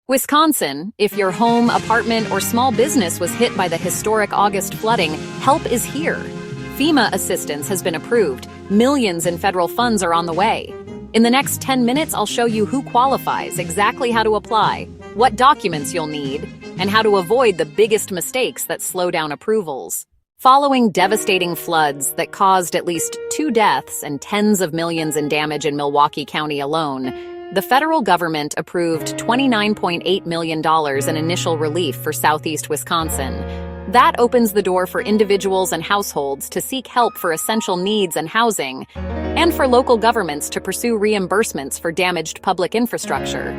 Wisconsin, if your home, apartment, or small business was hit by the historic August flooding, help is here. FEMA assistance has been approved. Millions in federal funds are on the way. In the next 10 minutes, I'll show you who qualifies, exactly how to apply, what documents you'll need, and how to avoid the biggest mistakes that slow down approvals. Following devastating floods that caused at least 2 deaths and tens of millions in damage in Milwaukee County alone, the federal government approved $29.8 million in initial relief for southeast Wisconsin. That opens the door for individuals and households to seek help for essential needs and housing, and for local governments to pursue reimbursements for damaged public infrastructure.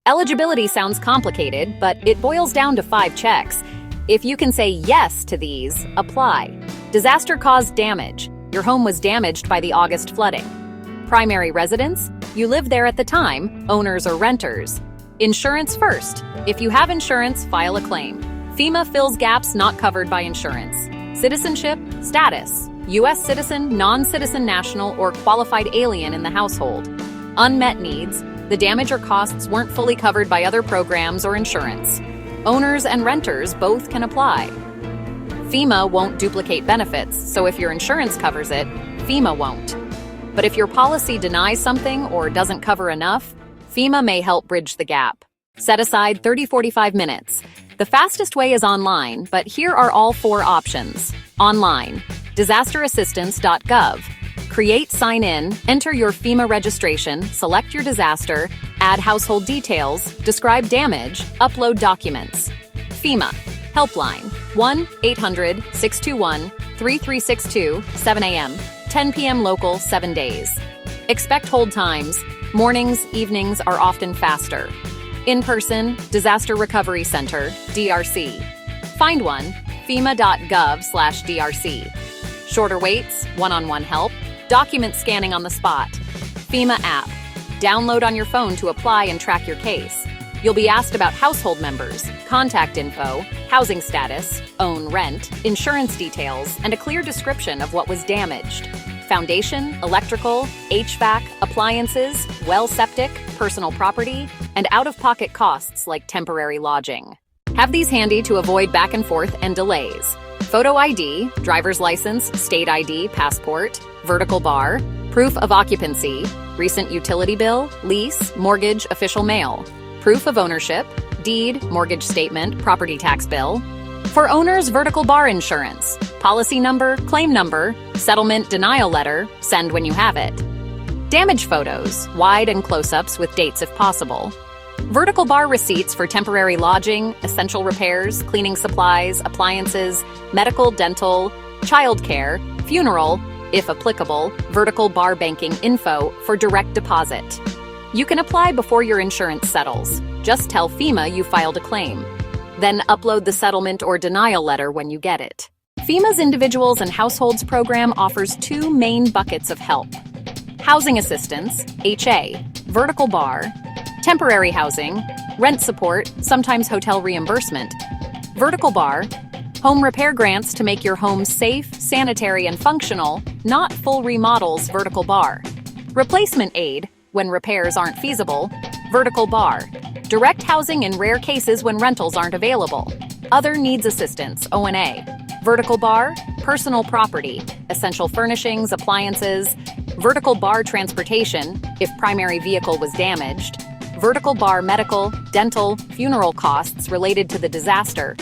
Eligibility sounds complicated, but it boils down to 5 checks. If you can say yes to these, apply. Disaster-caused damage. Your home was damaged by the August flooding. Primary residence. You lived there at the time, owners or renters. Insurance first. If you have insurance, file a claim. FEMA fills gaps not covered by insurance. Citizenship, status. U.S. citizen, non-citizen national, or qualified alien in the household. Unmet needs. The damage or costs weren't fully covered by other programs or insurance. Owners and renters both can apply. FEMA won't duplicate benefits, so if your insurance covers it, FEMA won't. But if your policy denies something or doesn't cover enough, FEMA may help bridge the gap. Set aside 30-45 minutes. The fastest way is online, but here are all 4 options. Online, disasterassistance.gov. Create, sign in, enter your FEMA registration, select your disaster, add household details, describe damage, upload documents. FEMA, helpline, 1-800-621-3362, 7 a.m., 10 p.m. local, 7 days. Expect hold times. Mornings, evenings are often faster. In person, Disaster Recovery Center, DRC. Find one, fema.gov/DRC. Shorter waits, one-on-one help, document scanning on the spot. FEMA app. Download on your phone to apply and track your case. You'll be asked about household members, contact info, housing status, own rent, insurance details, and a clear description of what was damaged. Foundation, electrical, HVAC, appliances, well septic, personal property, and out-of-pocket costs like temporary lodging. Have these handy to avoid back and forth and delays. Photo ID, driver's license, state ID, passport, vertical bar, proof of occupancy, recent utility bill, lease, mortgage, official mail, proof of ownership, deed, mortgage statement, property tax bill. For owners, vertical bar insurance, policy number, claim number, settlement denial letter, send when you have it. Damage photos, wide and close-ups with dates if possible. Vertical bar receipts for temporary lodging, essential repairs, cleaning supplies, appliances, medical, dental, childcare, funeral, if applicable, vertical bar banking info for direct deposit. You can apply before your insurance settles. Just tell FEMA you filed a claim. Then upload the settlement or denial letter when you get it. FEMA's Individuals and Households program offers 2 main buckets of help. Housing assistance, HA, vertical bar, temporary housing, rent support, sometimes hotel reimbursement, vertical bar, home repair grants to make your home safe, sanitary, and functional, not full remodels, vertical bar, replacement aid, when repairs aren't feasible, vertical bar, direct housing in rare cases when rentals aren't available, other needs assistance, O&A, vertical bar, personal property, essential furnishings, appliances, vertical bar transportation, if primary vehicle was damaged, vertical bar medical, dental, funeral costs related to the disaster,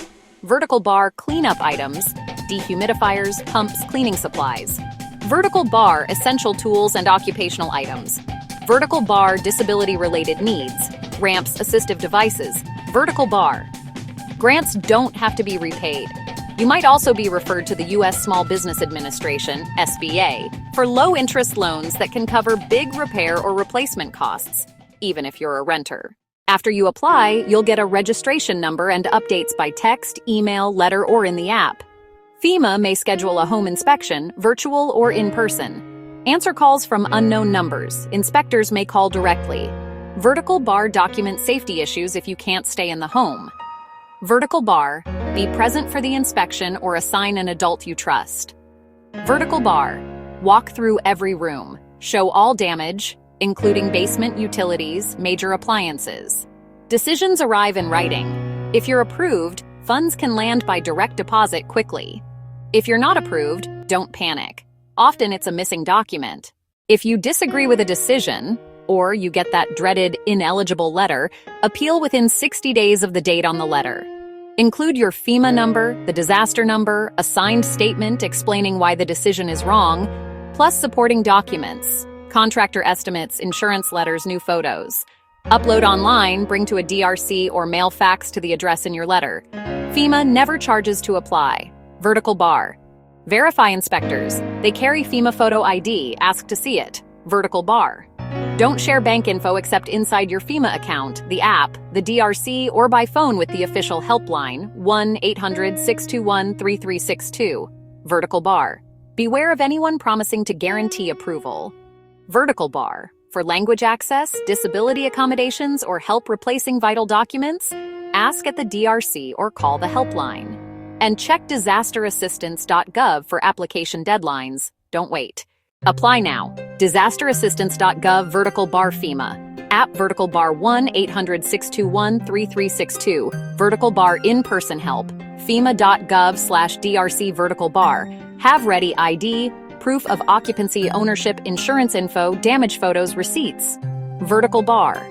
vertical bar cleanup items, dehumidifiers, pumps, cleaning supplies, vertical bar essential tools and occupational items, vertical bar disability-related needs, ramps, assistive devices, vertical bar. Grants don't have to be repaid. You might also be referred to the U.S. Small Business Administration, SBA, for low-interest loans that can cover big repair or replacement costs, even if you're a renter. After you apply, you'll get a registration number and updates by text, email, letter, or in the app. FEMA may schedule a home inspection, virtual or in person. Answer calls from unknown numbers. Inspectors may call directly. Vertical bar, document safety issues if you can't stay in the home. Vertical bar, be present for the inspection or assign an adult you trust. Vertical bar, walk through every room, show all damage, including basement utilities, major appliances. Decisions arrive in writing. If you're approved, funds can land by direct deposit quickly. If you're not approved, don't panic. Often it's a missing document. If you disagree with a decision, or you get that dreaded ineligible letter, appeal within 60 days of the date on the letter. Include your FEMA number, the disaster number, a signed statement explaining why the decision is wrong, plus supporting documents, contractor estimates, insurance letters, new photos. Upload online, bring to a DRC or mail fax to the address in your letter. FEMA never charges to apply. Vertical bar. Verify inspectors. They carry FEMA photo ID, ask to see it. Vertical bar. Don't share bank info except inside your FEMA account, the app, the DRC, or by phone with the official helpline 1-800-621-3362. Vertical bar. Beware of anyone promising to guarantee approval. Vertical bar. For language access, disability accommodations, or help replacing vital documents, ask at the DRC or call the helpline. And check disasterassistance.gov for application deadlines. Don't wait. Apply now. Disasterassistance.gov vertical bar FEMA. App vertical bar 1-800-621-3362. Vertical bar in-person help. FEMA.gov/DRC vertical bar. Have ready ID, proof of occupancy, ownership, insurance info, damage photos, receipts. Vertical bar.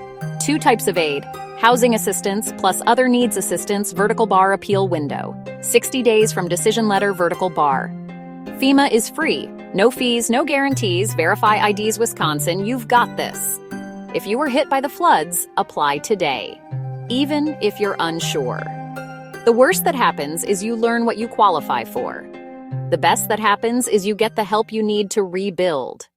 2 types of aid. Housing assistance plus other needs assistance vertical bar appeal window. 60 days from decision letter vertical bar. FEMA is free. No fees, no guarantees. Verify IDs Wisconsin. You've got this. If you were hit by the floods, apply today. Even if you're unsure. The worst that happens is you learn what you qualify for. The best that happens is you get the help you need to rebuild.